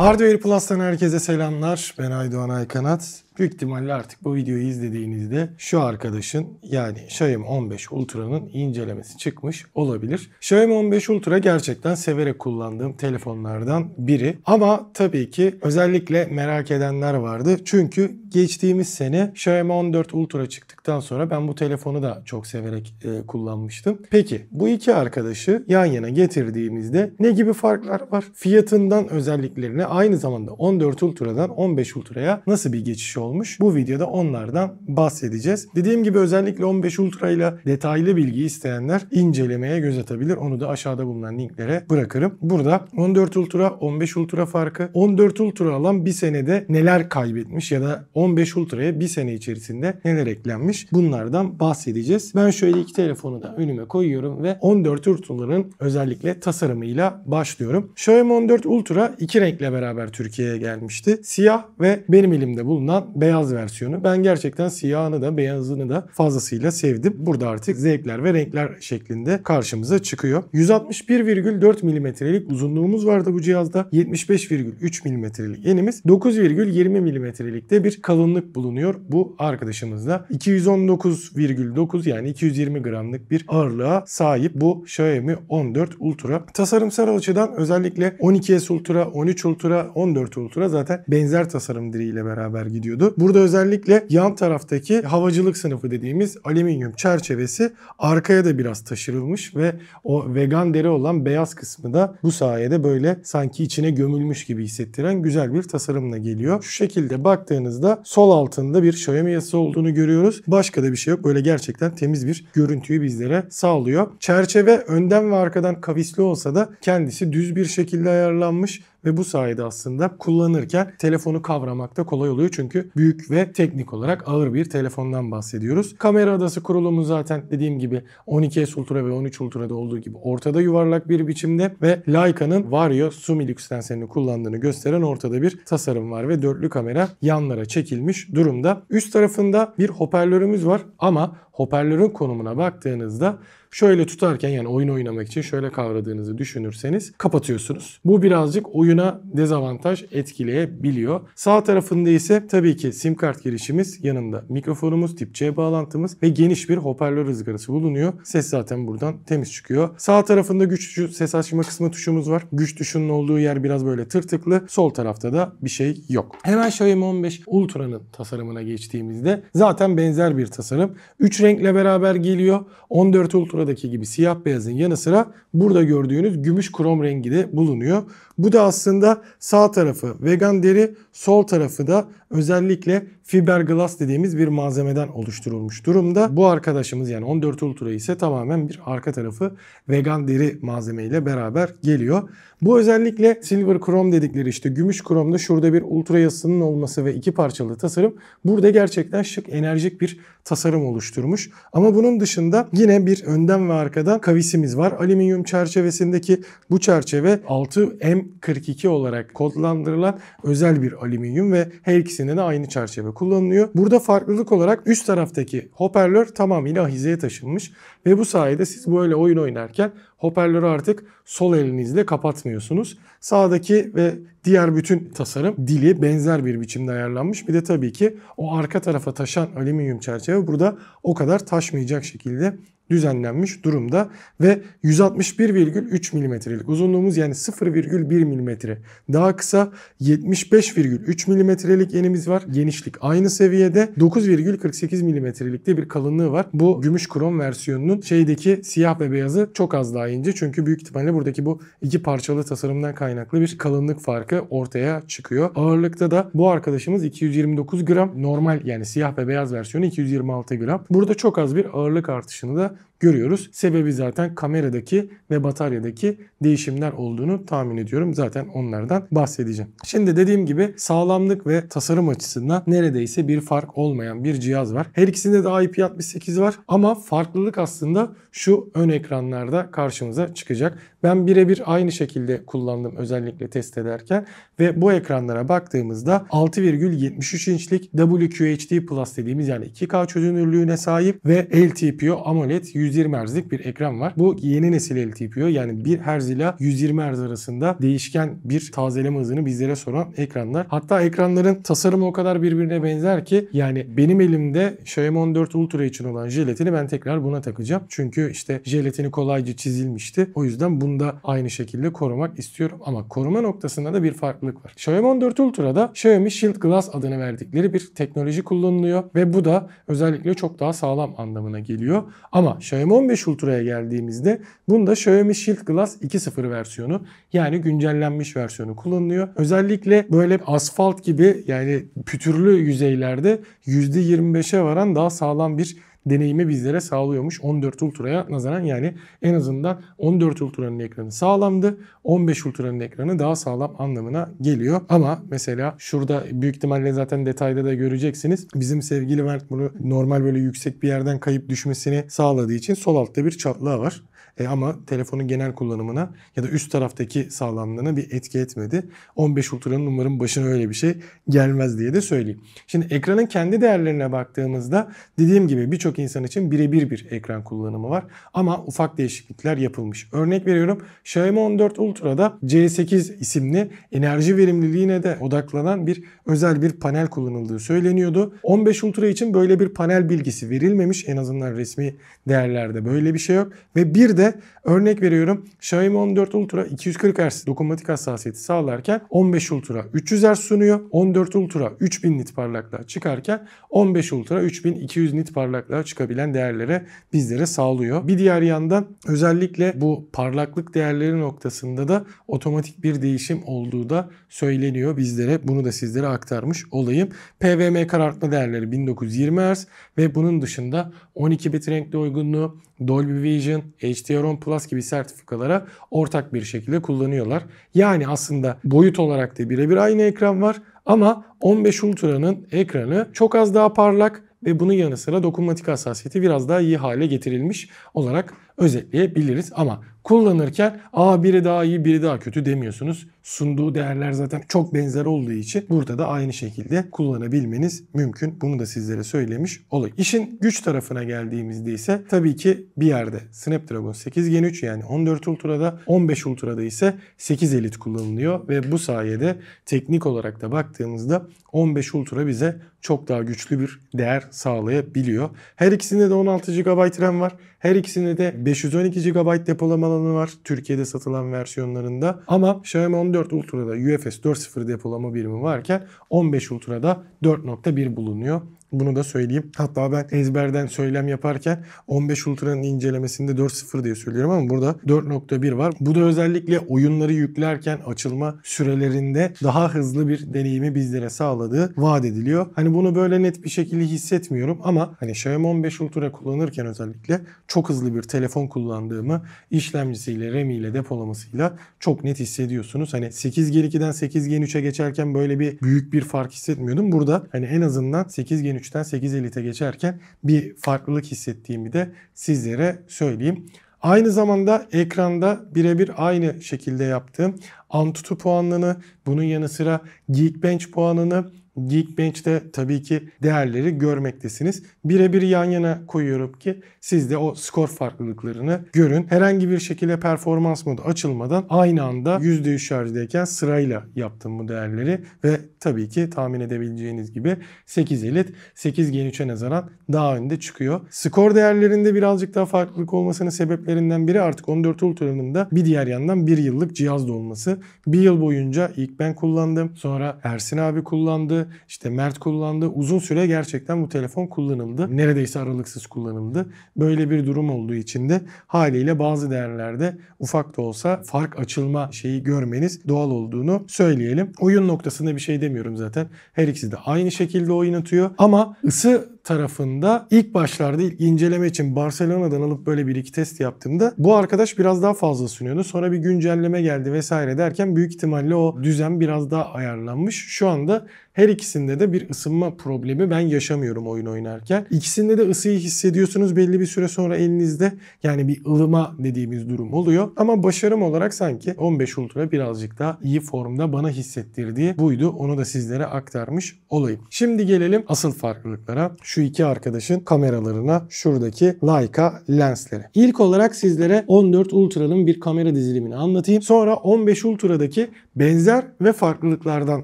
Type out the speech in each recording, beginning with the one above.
Hardware Plus'tan herkese selamlar. Ben Aydoğan Aykanat. Büyük ihtimalle artık bu videoyu izlediğinizde şu arkadaşın yani Xiaomi 15 Ultra'nın incelemesi çıkmış olabilir. Xiaomi 15 Ultra gerçekten severek kullandığım telefonlardan biri. Ama tabii ki özellikle merak edenler vardı. Çünkü geçtiğimiz sene Xiaomi 14 Ultra çıktıktan sonra ben bu telefonu da çok severek kullanmıştım. Peki bu iki arkadaşı yan yana getirdiğimizde ne gibi farklar var? Fiyatından özelliklerine, aynı zamanda 14 Ultra'dan 15 Ultra'ya nasıl bir geçiş olmuş? Bu videoda onlardan bahsedeceğiz. Dediğim gibi özellikle 15 Ultra ile detaylı bilgi isteyenler incelemeye göz atabilir. Onu da aşağıda bulunan linklere bırakırım. Burada 14 Ultra, 15 Ultra farkı, 14 Ultra alan bir senede neler kaybetmiş ya da 15 Ultra'ya bir sene içerisinde neler eklenmiş, bunlardan bahsedeceğiz. Ben şöyle iki telefonu da önüme koyuyorum ve 14 Ultra'ların özellikle tasarımıyla başlıyorum. Xiaomi 14 Ultra iki renkle beraber Türkiye'ye gelmişti. Siyah ve benim elimde bulunan beyaz versiyonu. Ben gerçekten siyahını da beyazını da fazlasıyla sevdim. Burada artık zevkler ve renkler şeklinde karşımıza çıkıyor. 161,4 mm'lik uzunluğumuz vardı bu cihazda. 75,3 mm'lik enimiz. 9,20 mm'likte bir kalınlık bulunuyor bu arkadaşımızda. 219,9 yani 220 gramlık bir ağırlığa sahip bu Xiaomi 14 Ultra. Tasarımsal açıdan özellikle 12S Ultra, 13 Ultra, 14 Ultra zaten benzer tasarım diliyle beraber gidiyordu. Burada özellikle yan taraftaki havacılık sınıfı dediğimiz alüminyum çerçevesi arkaya da biraz taşırılmış ve o vegan deri olan beyaz kısmı da bu sayede böyle sanki içine gömülmüş gibi hissettiren güzel bir tasarımla geliyor. Şu şekilde baktığınızda sol altında bir Xiaomi yazısı olduğunu görüyoruz. Başka da bir şey yok. Böyle gerçekten temiz bir görüntüyü bizlere sağlıyor. Çerçeve önden ve arkadan kavisli olsa da kendisi düz bir şekilde ayarlanmış ve bu sayede aslında kullanırken telefonu kavramakta kolay oluyor. Çünkü büyük ve teknik olarak ağır bir telefondan bahsediyoruz. Kamera adası kurulumu zaten dediğim gibi 12S Ultra ve 13 Ultra'da olduğu gibi ortada yuvarlak bir biçimde ve Leica'nın Vario Sumilux stenselini kullandığını gösteren ortada bir tasarım var ve dörtlü kamera yanlara çekilmiş durumda. Üst tarafında bir hoparlörümüz var ama hoparlörün konumuna baktığınızda şöyle tutarken, yani oyun oynamak için şöyle kavradığınızı düşünürseniz kapatıyorsunuz. Bu birazcık oyuna dezavantaj etkileyebiliyor. Sağ tarafında ise tabii ki sim kart girişimiz, yanında mikrofonumuz, tip C bağlantımız ve geniş bir hoparlör ızgarası bulunuyor. Ses zaten buradan temiz çıkıyor. Sağ tarafında güç ses açma kısmı tuşumuz var. Güç tuşunun olduğu yer biraz böyle tırtıklı. Sol tarafta da bir şey yok. Hemen Xiaomi 15 Ultra'nın tasarımına geçtiğimizde zaten benzer bir tasarım. 3 renkle beraber geliyor. 14 Ultra'daki gibi siyah beyazın yanı sıra burada gördüğünüz gümüş krom rengi de bulunuyor. Bu da aslında sağ tarafı vegan deri, sol tarafı da özellikle fiberglass dediğimiz bir malzemeden oluşturulmuş durumda. Bu arkadaşımız yani 14 Ultra ise tamamen bir arka tarafı vegan deri malzemeyle beraber geliyor. Bu özellikle silver chrome dedikleri, işte gümüş kromda şurada bir ultra yazısının olması ve iki parçalı tasarım burada gerçekten şık, enerjik bir tasarım oluşturmuş. Ama bunun dışında yine bir önden ve arkadan kavisimiz var. Alüminyum çerçevesindeki bu çerçeve 6M42 olarak kodlandırılan özel bir alüminyum ve her ikisinde de aynı çerçeve kullanılıyor. Burada farklılık olarak üst taraftaki hoparlör tamamıyla ahizeye taşınmış ve bu sayede siz böyle oyun oynarken hoparlörü artık sol elinizle kapatmıyorsunuz. Sağdaki ve diğer bütün tasarım dili benzer bir biçimde ayarlanmış. Bir de tabii ki o arka tarafa taşan alüminyum çerçeve burada o kadar taşmayacak şekilde düzenlenmiş durumda ve 161,3 mm'lik uzunluğumuz yani 0,1 mm daha kısa, 75,3 mm'lik enimiz var. Genişlik aynı seviyede, 9,48 mm'likte bir kalınlığı var. Bu gümüş krom versiyonunun şeydeki siyah ve beyazı çok az daha ince. Çünkü büyük ihtimalle buradaki bu iki parçalı tasarımdan kaynaklı bir kalınlık farkı ortaya çıkıyor. Ağırlıkta da bu arkadaşımız 229 gram. Normal yani siyah ve beyaz versiyonu 226 gram. Burada çok az bir ağırlık artışını da görüyoruz. Sebebi zaten kameradaki ve bataryadaki değişimler olduğunu tahmin ediyorum. Zaten onlardan bahsedeceğim. Şimdi dediğim gibi sağlamlık ve tasarım açısından neredeyse bir fark olmayan bir cihaz var. Her ikisinde de IP68 var ama farklılık aslında şu ön ekranlarda karşımıza çıkacak. Ben birebir aynı şekilde kullandım özellikle test ederken ve bu ekranlara baktığımızda 6,73 inçlik WQHD Plus dediğimiz yani 2K çözünürlüğüne sahip ve LTPO AMOLED 120 Hz'lik bir ekran var. Bu yeni nesil LTPO yani 1 Hz ile 120 Hz arasında değişken bir tazeleme hızını bizlere soran ekranlar. Hatta ekranların tasarımı o kadar birbirine benzer ki yani benim elimde Xiaomi 14 Ultra için olan jelatini ben tekrar buna takacağım. Çünkü işte jelatini kolayca çizilmişti. O yüzden bunu da aynı şekilde korumak istiyorum. Ama koruma noktasında da bir farklılık var. Xiaomi 14 Ultra'da Xiaomi Shield Glass adını verdikleri bir teknoloji kullanılıyor ve bu da özellikle çok daha sağlam anlamına geliyor. Ama Xiaomi 15 Ultra'ya geldiğimizde bunda Xiaomi Shield Glass 2.0 versiyonu yani güncellenmiş versiyonu kullanılıyor. Özellikle böyle asfalt gibi yani pütürlü yüzeylerde %25'e varan daha sağlam bir deneyimi bizlere sağlıyormuş 14 Ultra'ya nazaran. Yani en azından 14 Ultra'nın ekranı sağlamdı. 15 Ultra'nın ekranı daha sağlam anlamına geliyor. Ama mesela şurada büyük ihtimalle zaten detayda da göreceksiniz. Bizim sevgili Mert bunu normal böyle yüksek bir yerden kayıp düşmesini sağladığı için sol altta bir çatlağı var. Ama telefonun genel kullanımına ya da üst taraftaki sağlamlığına bir etki etmedi. 15 Ultra'nın umarım başına öyle bir şey gelmez diye de söyleyeyim. Şimdi ekranın kendi değerlerine baktığımızda dediğim gibi birçok insan için birebir bir ekran kullanımı var. Ama ufak değişiklikler yapılmış. Örnek veriyorum Xiaomi 14 Ultra'da C8 isimli enerji verimliliğine de odaklanan bir özel bir panel kullanıldığı söyleniyordu. 15 Ultra için böyle bir panel bilgisi verilmemiş. En azından resmi değerlerde böyle bir şey yok. Ve bir de örnek veriyorum Xiaomi 14 Ultra 240 Hz dokunmatik hassasiyeti sağlarken 15 Ultra 300 Hz sunuyor. 14 Ultra 3000 nit parlaklığa çıkarken 15 Ultra 3200 nit parlaklığa çıkabilen değerlere bizlere sağlıyor. Bir diğer yandan özellikle bu parlaklık değerleri noktasında da otomatik bir değişim olduğu da söyleniyor bizlere. Bunu da sizlere aktarmış olayım. PWM karartma değerleri 1920 Hz ve bunun dışında 12 bit renkli uygunluğu, Dolby Vision, HDR10 Plus gibi sertifikalara ortak bir şekilde kullanıyorlar. Yani aslında boyut olarak da birebir aynı ekran var ama 15 Ultra'nın ekranı çok az daha parlak ve bunun yanı sıra dokunmatik hassasiyeti biraz daha iyi hale getirilmiş olarak özetleyebiliriz. Ama kullanırken biri daha iyi biri daha kötü demiyorsunuz. Sunduğu değerler zaten çok benzer olduğu için burada da aynı şekilde kullanabilmeniz mümkün. Bunu da sizlere söylemiş olayım. İşin güç tarafına geldiğimizde ise tabii ki bir yerde Snapdragon 8 Gen 3 yani 14 Ultra'da 15 Ultra'da ise 8 Elite kullanılıyor ve bu sayede teknik olarak da baktığımızda 15 Ultra bize çok daha güçlü bir değer sağlayabiliyor. Her ikisinde de 16 GB RAM var. Her ikisinde de 512 GB depolama alanı var Türkiye'de satılan versiyonlarında. Ama Xiaomi 14 Ultra'da UFS 4.0 depolama birimi varken 15 Ultra'da 4.1 bulunuyor. Bunu da söyleyeyim. Hatta ben ezberden söylem yaparken 15 Ultra'nın incelemesinde 4.0 diye söylüyorum ama burada 4.1 var. Bu da özellikle oyunları yüklerken açılma sürelerinde daha hızlı bir deneyimi bizlere sağladığı vaat ediliyor. Hani bunu böyle net bir şekilde hissetmiyorum ama hani Xiaomi 15 Ultra kullanırken özellikle çok hızlı bir telefon kullandığımı işlemcisiyle, RAM ile, depolamasıyla çok net hissediyorsunuz. Hani 8 Gen 2'den 8 Gen 3'e geçerken böyle bir büyük bir fark hissetmiyordum. Burada hani en azından 8 Gen 3'ten 8 Elite'e geçerken bir farklılık hissettiğimi de sizlere söyleyeyim. Aynı zamanda ekranda birebir aynı şekilde yaptığım Antutu puanını, bunun yanı sıra Geekbench puanını, Geekbench'te tabii ki değerleri görmektesiniz. Birebir yan yana koyuyorum ki siz de o skor farklılıklarını görün. Herhangi bir şekilde performans modu açılmadan aynı anda %100 şarjdayken sırayla yaptım bu değerleri ve tabii ki tahmin edebileceğiniz gibi 8 Elite 8 Gen 3'e nazaran daha önde çıkıyor. Skor değerlerinde birazcık daha farklılık olmasının sebeplerinden biri artık 14 Ultra'nın da bir diğer yandan 1 yıllık cihazda olması. Bir yıl boyunca ilk ben kullandım. Sonra Ersin abi kullandı. İşte Mert kullandı. Uzun süre gerçekten bu telefon kullanıldı. Neredeyse aralıksız kullanıldı. Böyle bir durum olduğu için de haliyle bazı değerlerde ufak da olsa fark açılma şeyi görmeniz doğal olduğunu söyleyelim. Oyun noktasında bir şey demiyorum zaten. Her ikisi de aynı şekilde oynatıyor. Ama ısı tarafında ilk başlarda ilk inceleme için Barcelona'dan alıp böyle bir iki test yaptığımda bu arkadaş biraz daha fazla sunuyordu. Sonra bir güncelleme geldi vesaire derken büyük ihtimalle o düzen biraz daha ayarlanmış. Şu anda her ikisinde de bir ısınma problemi ben yaşamıyorum oyun oynarken. İkisinde de ısıyı hissediyorsunuz belli bir süre sonra elinizde. Yani bir ılıma dediğimiz durum oluyor. Ama başarım olarak sanki 15 Ultra birazcık daha iyi formda bana hissettirdiği buydu. Onu da sizlere aktarmış olayım. Şimdi gelelim asıl farklılıklara. Şu iki arkadaşın kameralarına, şuradaki Leica lenslere. İlk olarak sizlere 14 Ultra'nın bir kamera dizilimini anlatayım. Sonra 15 Ultra'daki benzer ve farklılıklardan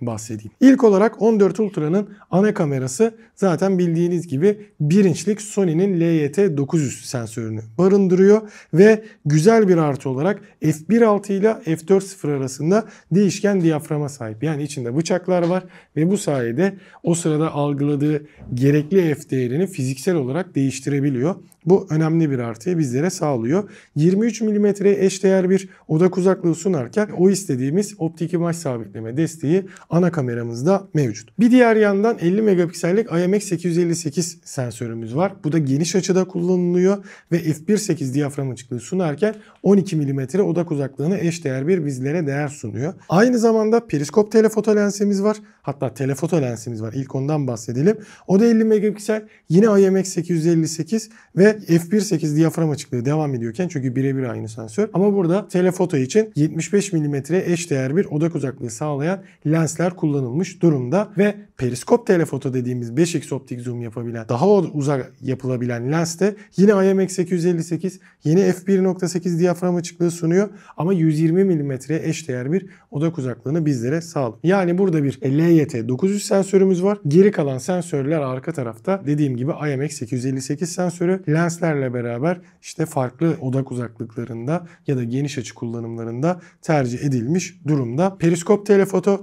bahsedeyim. İlk olarak 14 Ultra'nın ana kamerası zaten bildiğiniz gibi 1 inçlik Sony'nin LYT900 sensörünü barındırıyor ve güzel bir artı olarak f1.6 ile f4.0 arasında değişken diyaframa sahip. Yani içinde bıçaklar var ve bu sayede o sırada algıladığı gerekli f değerini fiziksel olarak değiştirebiliyor. Bu önemli bir artıyı bizlere sağlıyor. 23 mm'ye eşdeğer bir odak uzaklığı sunarken o istediğimiz optik imaj sabitleme desteği ana kameramızda mevcut. Bir diğer yandan 50 megapiksellik IMX858 sensörümüz var. Bu da geniş açıda kullanılıyor ve f1.8 diyafram açıklığı sunarken 12 mm odak uzaklığına eşdeğer bir bizlere değer sunuyor. Aynı zamanda periskop telefoto lensimiz var. Hatta telefoto lensimiz var. İlk ondan bahsedelim. O da 50 megapiksel. Yine IMX858 ve f1.8 diyafram açıklığı devam ediyorken çünkü birebir aynı sensör. Ama burada telefoto için 75 mm'ye eşdeğer bir odak uzaklığı sağlayan lensler kullanılmış durumda ve periskop telefoto dediğimiz 5x optik zoom yapabilen, daha uzak yapılabilen lens de yine IMX858 yeni f1.8 diyafram açıklığı sunuyor ama 120 mm'ye eşdeğer bir odak uzaklığını bizlere sağlıyor. Yani burada bir LYT900 sensörümüz var. Geri kalan sensörler arka tarafta dediğim gibi IMX858 sensörü. Lenslerle beraber işte farklı odak uzaklıklarında ya da geniş açı kullanımlarında tercih edilmiş durumda. Periskop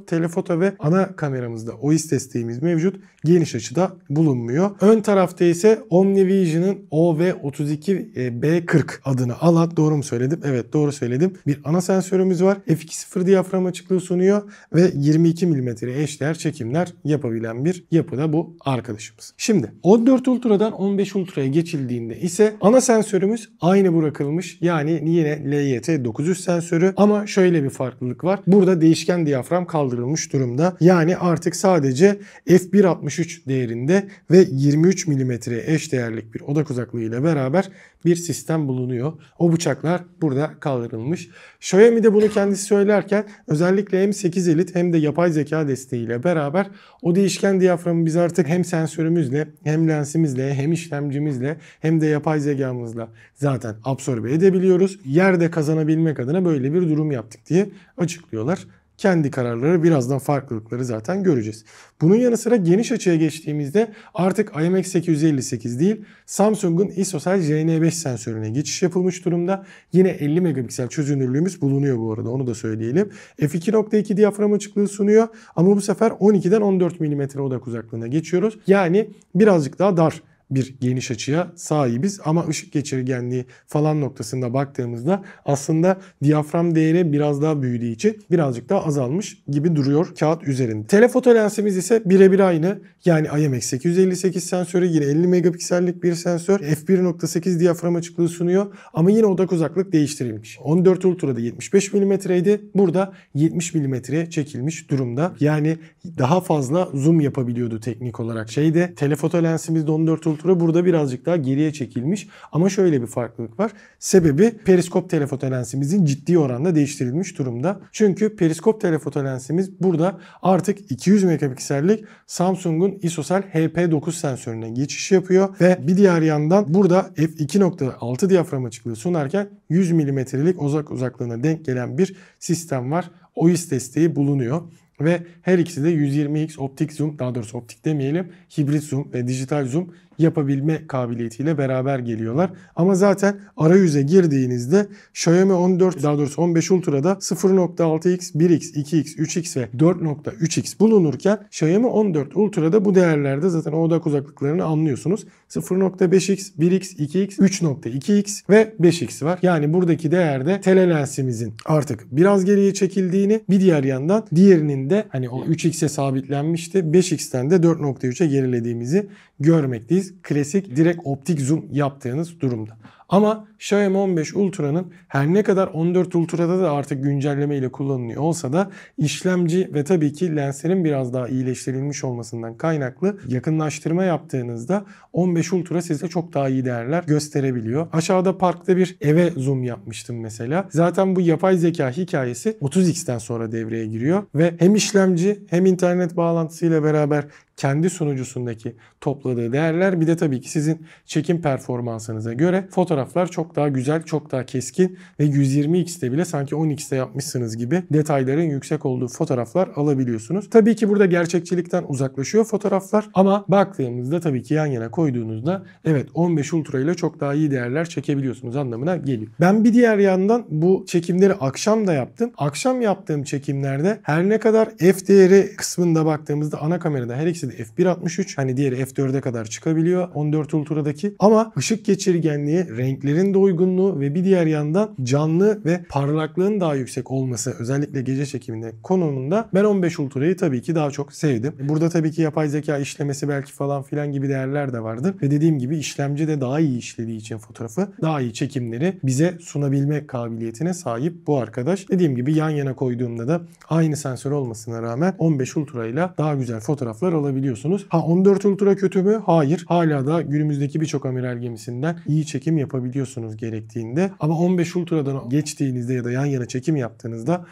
telefoto ve ana kameramızda OIS desteğimiz mevcut. Geniş açıda bulunmuyor. Ön tarafta ise OmniVision'ın OV32B40 adını alan, doğru mu söyledim? Evet, doğru söyledim. Bir ana sensörümüz var. F2.0 diyafram açıklığı sunuyor ve 22 mm'ye eşdeğer çekimler yapabilen bir yapıda bu arkadaşımız. Şimdi 14 Ultra'dan 15 Ultra'ya geçildiğinde ise ana sensörümüz aynı bırakılmış. Yani yine LYT900 sensörü ama şöyle bir farklılık var. Burada değişken diyafram kaldırılmış durumda. Yani artık sadece f1.63 değerinde ve 23 mm'ye eşdeğerlik bir odak uzaklığı ile beraber bir sistem bulunuyor. O bıçaklar burada kaldırılmış. Xiaomi de bunu kendisi söylerken özellikle hem 8 Elite hem de yapay zeka desteğiyle beraber o değişken diyaframı biz artık hem sensörümüzle hem lensimizle hem işlemcimizle hem de yapay zekamızla zaten absorbe edebiliyoruz. Yerde kazanabilmek adına böyle bir durum yaptık diye açıklıyorlar. Kendi kararları, birazdan farklılıkları zaten göreceğiz. Bunun yanı sıra geniş açıya geçtiğimizde artık IMX858 değil Samsung'un ISOCELL JN5 sensörüne geçiş yapılmış durumda. Yine 50 megapiksel çözünürlüğümüz bulunuyor bu arada, onu da söyleyelim. F2.2 diyafram açıklığı sunuyor ama bu sefer 12'den 14 mm odak uzaklığına geçiyoruz. Yani birazcık daha dar bir geniş açıya sahibiz ama ışık geçirgenliği falan noktasında baktığımızda aslında diyafram değeri biraz daha büyüdüğü için birazcık daha azalmış gibi duruyor kağıt üzerinde. Telefoto lensimiz ise birebir aynı. Yani IMX858 sensörü, yine 50 megapiksellik bir sensör. f1.8 diyafram açıklığı sunuyor ama yine odak uzaklık değiştirilmiş. 14 Ultra'da 75 mm'ydi. Burada 70 mm'ye çekilmiş durumda. Yani daha fazla zoom yapabiliyordu teknik olarak. Telefoto lensimizde 14 Ultra burada birazcık daha geriye çekilmiş ama şöyle bir farklılık var. Sebebi periskop telefoto lensimizin ciddi oranda değiştirilmiş durumda. Çünkü periskop telefoto lensimiz burada artık 200 megapiksellik Samsung'un ISOCELL HP9 sensörüne geçiş yapıyor ve bir diğer yandan burada f2.6 diyafram açıklığı sunarken 100 mm'lik uzaklığına denk gelen bir sistem var. OIS desteği bulunuyor. Ve her ikisi de 120x optik zoom, daha doğrusu optik demeyelim, hibrit zoom ve dijital zoom yapabilme kabiliyetiyle beraber geliyorlar. Ama zaten arayüze girdiğinizde Xiaomi 14, daha doğrusu 15 Ultra'da 0.6x, 1x, 2x, 3x ve 4.3x bulunurken Xiaomi 14 Ultra'da bu değerlerde zaten o odak uzaklıklarını anlıyorsunuz. 0.5x, 1x, 2x, 3.2x ve 5x var. Yani buradaki değerde telelensimizin artık biraz geriye çekildiğini, bir diğer yandan diğerinin de hani o 3x'e sabitlenmişti, 5x'ten de 4.3'e gerilediğimizi görmekteyiz. Klasik direkt optik zoom yaptığınız durumda. Ama Xiaomi 15 Ultra'nın her ne kadar 14 Ultra'da da artık güncelleme ile kullanılıyor olsa da işlemci ve tabii ki lenslerin biraz daha iyileştirilmiş olmasından kaynaklı yakınlaştırma yaptığınızda 15 Ultra size çok daha iyi değerler gösterebiliyor. Aşağıda parkta bir eve zoom yapmıştım mesela. Zaten bu yapay zeka hikayesi 30x'ten sonra devreye giriyor ve hem işlemci hem internet bağlantısıyla beraber kendi sunucusundaki topladığı değerler, bir de tabii ki sizin çekim performansınıza göre fotoğraflar çok daha güzel, çok daha keskin ve 120x'te bile sanki 10x'te yapmışsınız gibi detayların yüksek olduğu fotoğraflar alabiliyorsunuz. Tabii ki burada gerçekçilikten uzaklaşıyor fotoğraflar ama baktığımızda tabii ki yan yana koyduğunuzda evet 15 Ultra ile çok daha iyi değerler çekebiliyorsunuz anlamına geliyor. Ben bir diğer yandan bu çekimleri akşam da yaptım. Akşam yaptığım çekimlerde her ne kadar f değeri kısmında baktığımızda ana kamerada her ikisi de f1.63, hani diğeri f4'e kadar çıkabiliyor 14 Ultra'daki, ama ışık geçirgenliği, renklerin de uygunluğu ve bir diğer yandan canlı ve parlaklığın daha yüksek olması özellikle gece çekiminde konumunda ben 15 Ultra'yı tabii ki daha çok sevdim. Burada tabii ki yapay zeka işlemesi belki falan filan gibi değerler de vardır ve dediğim gibi işlemci de daha iyi işlediği için fotoğrafı daha iyi çekimleri bize sunabilme kabiliyetine sahip bu arkadaş. Dediğim gibi yan yana koyduğumda da aynı sensör olmasına rağmen 15 Ultra ile daha güzel fotoğraflar alabiliyorsunuz. 14 Ultra kötü mü? Hayır. Hala da günümüzdeki birçok amiral gemisinden iyi çekim yapabiliyorsunuz gerektiğinde. Ama 15 Ultra'dan geçtiğinizde ya da yan yana çekim yaptığınızda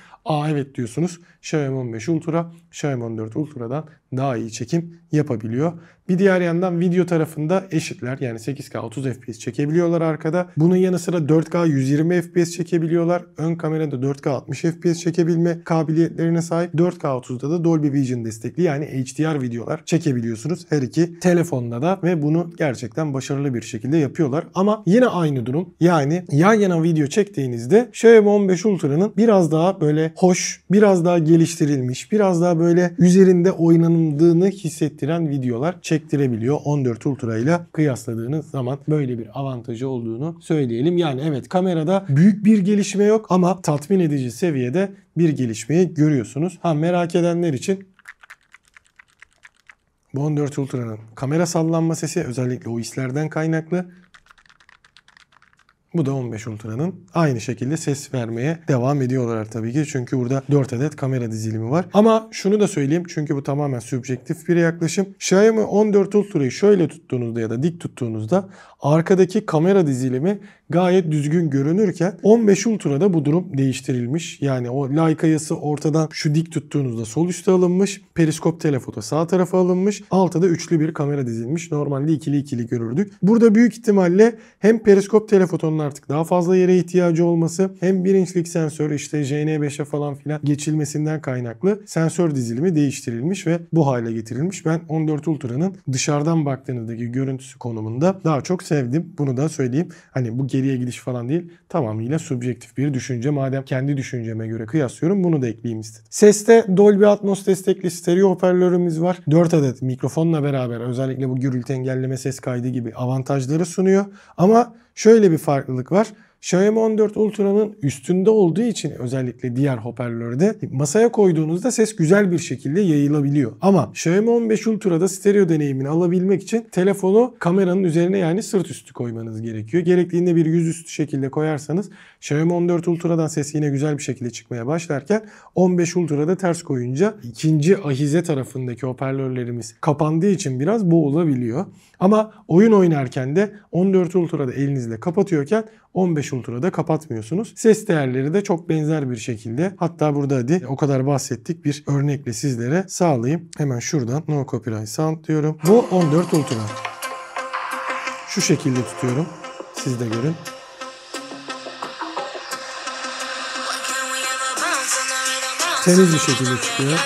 evet diyorsunuz. Xiaomi 15 Ultra, Xiaomi 14 Ultra'dan daha iyi çekim yapabiliyor. Bir diğer yandan video tarafında eşitler. Yani 8K 30 FPS çekebiliyorlar arkada. Bunun yanı sıra 4K 120 FPS çekebiliyorlar. Ön kamerada 4K 60 FPS çekebilme kabiliyetlerine sahip. 4K 30'da da Dolby Vision destekli yani HDR videolar çekebiliyorsunuz her iki telefonda da ve bunu gerçekten başarılı bir şekilde yapıyorlar. Ama yine aynı durum. Yani yan yana video çektiğinizde Xiaomi 15 Ultra'nın biraz daha böyle hoş, biraz daha geliştirilmiş, biraz daha böyle üzerinde oynanıldığını hissettiren videolar çektirebiliyor. 14 Ultra ile kıyasladığınız zaman böyle bir avantajı olduğunu söyleyelim. Yani evet, kamerada büyük bir gelişme yok ama tatmin edici seviyede bir gelişmeyi görüyorsunuz. Merak edenler için bu 14 Ultra'nın kamera sallanma sesi özellikle o hislerden kaynaklı. Bu da 15 Ultra'nın aynı şekilde ses vermeye devam ediyorlar tabii ki. Çünkü burada 4 adet kamera dizilimi var. Ama şunu da söyleyeyim çünkü bu tamamen subjektif bir yaklaşım. Xiaomi 14 Ultra'yı şöyle tuttuğunuzda ya da dik tuttuğunuzda arkadaki kamera dizilimi gayet düzgün görünürken 15 Ultra'da bu durum değiştirilmiş. Yani o Leica yası ortadan şu dik tuttuğunuzda sol üste alınmış. Periskop telefoto sağ tarafa alınmış. Altta da üçlü bir kamera dizilmiş. Normalde ikili ikili görürdük. Burada büyük ihtimalle hem periskop telefotonun artık daha fazla yere ihtiyacı olması hem 1 inçlik sensör işte JN5'e falan filan geçilmesinden kaynaklı sensör dizilimi değiştirilmiş ve bu hale getirilmiş. Ben 14 Ultra'nın dışarıdan baktığınızdaki görüntüsü konumunda daha çok sevdim. Bunu da söyleyeyim. Hani bu geriye gidiş falan değil. Tamamıyla subjektif bir düşünce. Madem kendi düşünceme göre kıyaslıyorum bunu da ekleyeyim istedim. Seste Dolby Atmos destekli stereo hoparlörümüz var. 4 adet mikrofonla beraber özellikle bu gürültü engelleme ses kaydı gibi avantajları sunuyor. Ama şöyle bir farklılık var. Xiaomi 14 Ultra'nın üstünde olduğu için özellikle diğer hoparlörde masaya koyduğunuzda ses güzel bir şekilde yayılabiliyor. Ama Xiaomi 15 Ultra'da stereo deneyimini alabilmek için telefonu kameranın üzerine yani sırt üstü koymanız gerekiyor. Gerektiğinde bir yüzüstü şekilde koyarsanız Xiaomi 14 Ultra'dan ses yine güzel bir şekilde çıkmaya başlarken 15 Ultra'da ters koyunca ikinci ahize tarafındaki hoparlörlerimiz kapandığı için biraz boğulabiliyor. Ama oyun oynarken de 14 Ultra'da elinizle kapatıyorken 15 Ultra'da kapatmıyorsunuz. Ses değerleri de çok benzer bir şekilde. Hatta burada hadi o kadar bahsettik bir örnekle sizlere sağlayayım. Hemen şuradan No Copyright Sound diyorum. Bu 14 Ultra. Şu şekilde tutuyorum. Siz de görün. Temiz bir şekilde çıkıyor.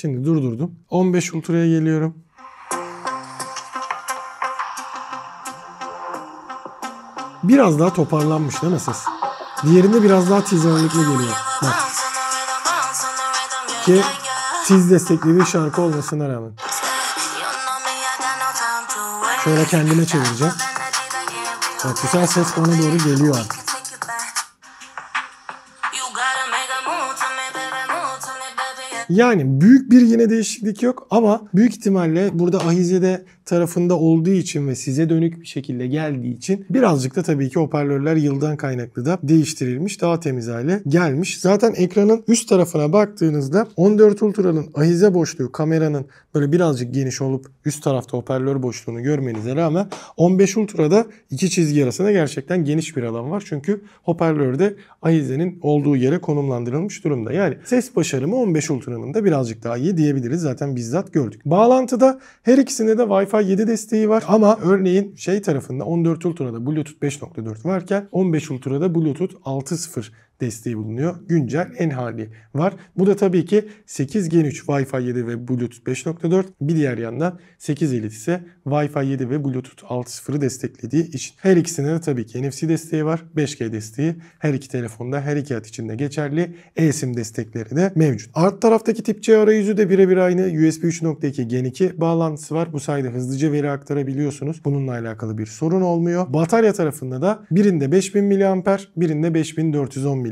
Şimdi durdurdum. 15 Ultra'ya geliyorum. Biraz daha toparlanmış değil mi ses? Diğerinde biraz daha tiz ağırlıklı geliyor. Bak. Ki tiz destekli bir şarkı olmasına rağmen. Şöyle kendime çevireceğim. Bak güzel ses bana doğru geliyor artık. Yani büyük bir yine değişiklik yok ama büyük ihtimalle burada ahizede tarafında olduğu için ve size dönük bir şekilde geldiği için birazcık da tabii ki hoparlörler yıldan kaynaklı da değiştirilmiş, daha temiz hale gelmiş. Zaten ekranın üst tarafına baktığınızda 14 Ultra'nın ahize boşluğu kameranın böyle birazcık geniş olup üst tarafta hoparlör boşluğunu görmenize rağmen 15 Ultra'da iki çizgi arasında gerçekten geniş bir alan var. Çünkü hoparlörde ahizenin olduğu yere konumlandırılmış durumda. Yani ses başarımı 15 Ultra'nın da birazcık daha iyi diyebiliriz. Zaten bizzat gördük. Bağlantıda her ikisinde de Wi-Fi 7 desteği var ama örneğin şey tarafında 14 Ultra'da Bluetooth 5.4 varken 15 Ultra'da Bluetooth 6.0 desteği bulunuyor. Güncel en hali var. Bu da tabii ki 8 Gen 3 Wi-Fi 7 ve Bluetooth 5.4. Bir diğer yandan 8 Elite ise Wi-Fi 7 ve Bluetooth 6.0'ı desteklediği için. Her ikisinde de tabii ki NFC desteği var. 5G desteği her iki telefonda her iki hat için de geçerli. eSIM destekleri de mevcut. Alt taraftaki tip C arayüzü de birebir aynı. USB 3.2 Gen 2 bağlantısı var. Bu sayede hızlıca veri aktarabiliyorsunuz. Bununla alakalı bir sorun olmuyor. Batarya tarafında da birinde 5000 mAh, birinde 5410 mAh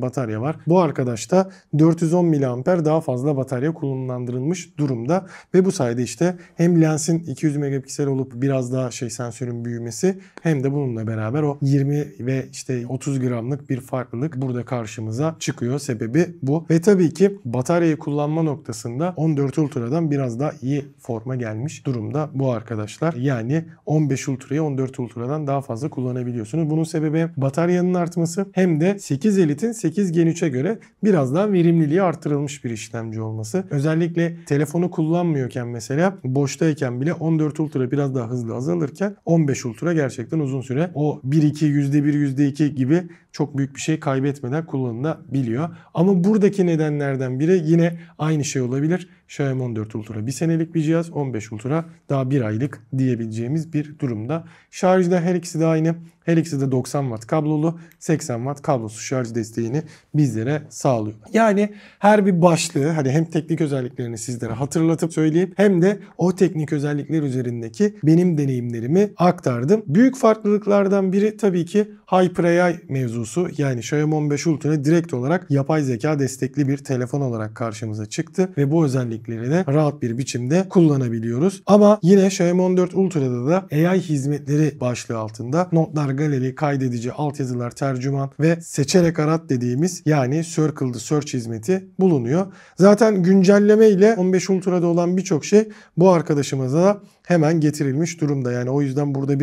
batarya var. Bu arkadaşta 410 mAh daha fazla batarya kullanılmış durumda ve bu sayede işte hem lensin 200 megapiksel olup biraz daha sensörün büyümesi hem de bununla beraber o 20 ve işte 30 gramlık bir farklılık burada karşımıza çıkıyor. Sebebi bu. Ve tabii ki bataryayı kullanma noktasında 14 Ultra'dan biraz daha iyi forma gelmiş durumda bu arkadaşlar. Yani 15 Ultra'yı 14 Ultra'dan daha fazla kullanabiliyorsunuz. Bunun sebebi bataryanın artması hem de 8 Elite'in 8 Gen 3'e göre biraz daha verimliliği artırılmış bir işlemci olması. Özellikle telefonu kullanmıyorken mesela boştayken bile 14 Ultra biraz daha hızlı azalırken 15 Ultra gerçekten uzun süre o 1-2, %1, %2 gibi çok büyük bir şey kaybetmeden kullanılabiliyor. Ama buradaki nedenlerden biri yine aynı şey olabilir. Xiaomi 14 Ultra 1 senelik bir cihaz, 15 Ultra daha 1 aylık diyebileceğimiz bir durumda. Şarjda her ikisi de aynı. Her ikisi de 90 Watt kablolu, 80 Watt kablosuz şarj desteğini bizlere sağlıyor. Yani her bir başlığı hem teknik özelliklerini sizlere hatırlatıp söyleyeyim hem de o teknik özellikler üzerindeki benim deneyimlerimi aktardım. Büyük farklılıklardan biri tabii ki HyperAI mevzusu. Yani Xiaomi 15 Ultra direkt olarak yapay zeka destekli bir telefon olarak karşımıza çıktı ve bu özellikleri de rahat bir biçimde kullanabiliyoruz. Ama yine Xiaomi 14 Ultra'da da AI hizmetleri başlığı altında notlar, galeri, kaydedici, altyazılar, tercüman ve seçerek arat dediğimiz yani Circle'dı Search hizmeti bulunuyor. Zaten güncelleme ile 15 Ultra'da olan birçok şey bu arkadaşımıza da hemen getirilmiş durumda. Yani o yüzden burada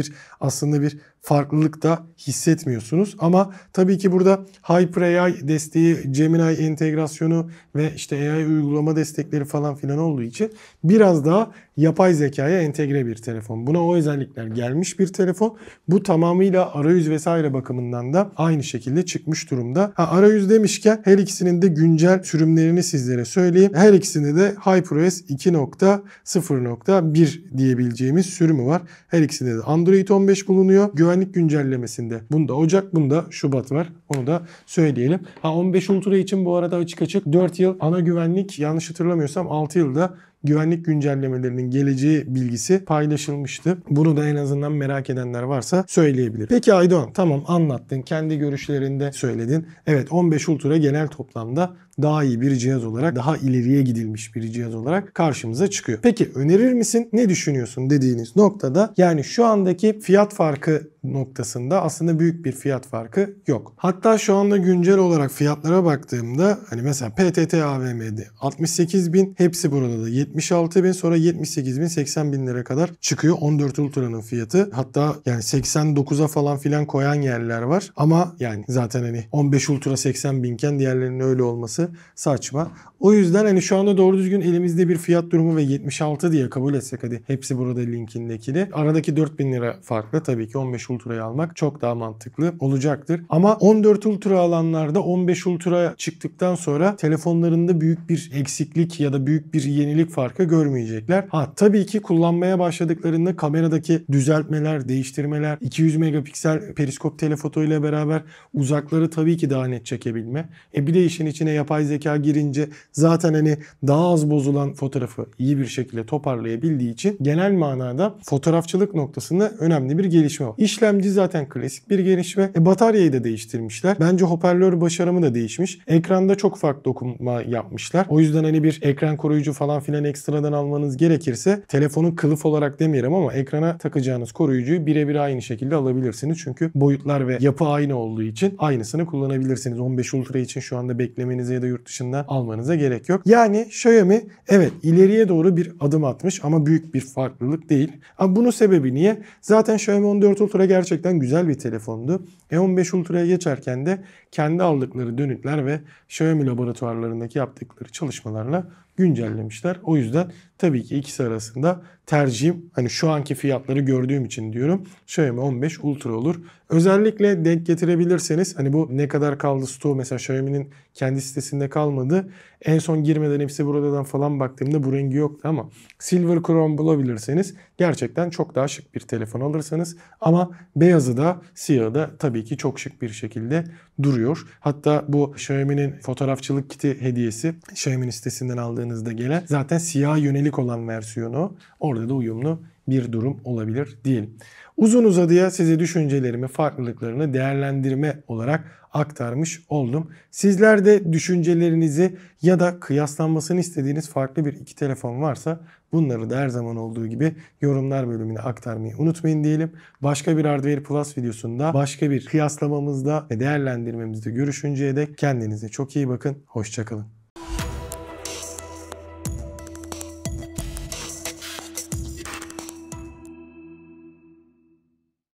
aslında bir farklılık da hissetmiyorsunuz. Ama tabii ki burada HyperAI desteği, Gemini entegrasyonu ve işte AI uygulama destekleri falan filan olduğu için biraz daha yapay zekaya entegre bir telefon. Buna o özellikler gelmiş bir telefon. Bu tamamıyla arayüz vesaire bakımından da aynı şekilde çıkmış durumda. Arayüz demişken her ikisinin de güncel sürümlerini sizlere söyleyeyim. Her ikisinde de HyperOS 2.0.1 diyebileceğimiz sürümü var. Her ikisinde de Android 15 bulunuyor. Güvenlik güncellemesinde bunda Ocak, bunda Şubat var. Onu da söyleyelim. 15 Ultra için bu arada açık 4 yıl ana güvenlik, yanlış hatırlamıyorsam 6 yılda güvenlik güncellemelerinin geleceği bilgisi paylaşılmıştı. Bunu da en azından merak edenler varsa söyleyebilir. Peki Aydoğan, tamam anlattın. Kendi görüşlerinde söyledin. Evet, 15 Ultra genel toplamda daha iyi bir cihaz olarak, daha ileriye gidilmiş bir cihaz olarak karşımıza çıkıyor. Peki önerir misin? Ne düşünüyorsun dediğiniz noktada, yani şu andaki fiyat farkı noktasında aslında büyük bir fiyat farkı yok. Hatta şu anda güncel olarak fiyatlara baktığımda mesela PTT AVM'de 68.000, hepsi burada da 76.000, sonra 78.000, 80.000 lira kadar çıkıyor 14 Ultra'nın fiyatı. Hatta yani 89'a falan filan koyan yerler var. Ama yani zaten 15 Ultra 80.000 iken diğerlerinin öyle olması saçma. O yüzden hani şu anda doğru düzgün elimizde bir fiyat durumu ve 76 diye kabul etsek, hadi hepsi burada linkindekini. Aradaki 4000 lira farklı, tabii ki 15 Ultra'yı almak çok daha mantıklı olacaktır. Ama 14 Ultra alanlarda 15 Ultra çıktıktan sonra telefonlarında büyük bir eksiklik ya da büyük bir yenilik farkı görmeyecekler. Tabii ki kullanmaya başladıklarında kameradaki düzeltmeler, değiştirmeler, 200 megapiksel periskop telefoto ile beraber uzakları tabii ki daha net çekebilme. Bir de işin içine yapay zeka girince zaten hani daha az bozulan fotoğrafı iyi bir şekilde toparlayabildiği için genel manada fotoğrafçılık noktasında önemli bir gelişme var. İşlemci zaten klasik bir gelişme. Bataryayı da değiştirmişler. Bence hoparlör başarımı da değişmiş. Ekranda çok farklı dokunma yapmışlar. O yüzden hani bir ekran koruyucu falan filan ekstradan almanız gerekirse telefonun kılıf olarak demeyelim ama ekrana takacağınız koruyucuyu birebir aynı şekilde alabilirsiniz. Çünkü boyutlar ve yapı aynı olduğu için aynısını kullanabilirsiniz. 15 Ultra için şu anda beklemenize ya da yurt dışından almanıza gerek yok. Yani Xiaomi evet ileriye doğru bir adım atmış ama büyük bir farklılık değil. Ama bunun sebebi niye? Zaten Xiaomi 14 Ultra gerçekten güzel bir telefondu. 15 Ultra'ya geçerken de kendi aldıkları dönütler ve Xiaomi laboratuvarlarındaki yaptıkları çalışmalarla güncellemişler. O yüzden tabii ki ikisi arasında tercihim, hani şu anki fiyatları gördüğüm için diyorum, Xiaomi 15 Ultra olur. Özellikle denk getirebilirseniz, hani bu ne kadar kaldı stoğu mesela Xiaomi'nin kendi sitesinde kalmadı. En son girmeden hepsi buradan falan baktığımda bu rengi yoktu ama Silver Chrome bulabilirseniz gerçekten çok daha şık bir telefon alırsanız, ama beyazı da siyahı da tabii ki çok şık bir şekilde duruyor. Hatta bu Xiaomi'nin fotoğrafçılık kiti hediyesi Xiaomi'nin sitesinden aldığınızda gelen zaten siyaha yönelik olan versiyonu, orada da uyumlu bir durum olabilir diyelim. Uzun uzadıya size düşüncelerimi, farklılıklarını değerlendirme olarak aktarmış oldum. Sizler de düşüncelerinizi ya da kıyaslanmasını istediğiniz farklı bir iki telefon varsa bunları da her zaman olduğu gibi yorumlar bölümüne aktarmayı unutmayın diyelim. Başka bir Hardware Plus videosunda, başka bir kıyaslamamızda ve değerlendirmemizde görüşünceye dek kendinize çok iyi bakın. Hoşça kalın.